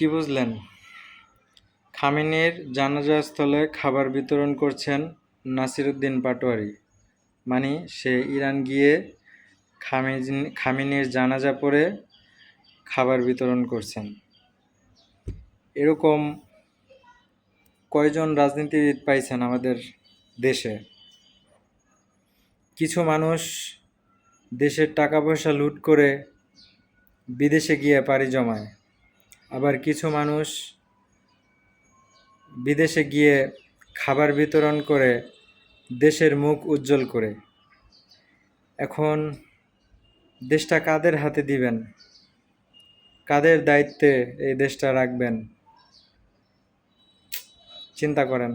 কি বুঝলেন? খামেনির জানাজাস্থলে খাবার বিতরণ করছেন নাসিরুদ্দিন পাটোয়ারি। মানে সে ইরান গিয়ে খামেনির জানাজা পড়ে খাবার বিতরণ করছেন। এরকম কয়জন রাজনীতিবিদ পাইছেন আমাদের দেশে? কিছু মানুষ দেশের টাকা পয়সা লুট করে বিদেশে গিয়ে পাড়ি জমায়, আবার কিছু মানুষ বিদেশে গিয়ে খাবার বিতরণ করে দেশের মুখ উজ্জ্বল করে। এখন দেশটা কাদের হাতে দিবেন? কাদের দায়িত্বে এই দেশটা রাখবেন? চিন্তা করেন।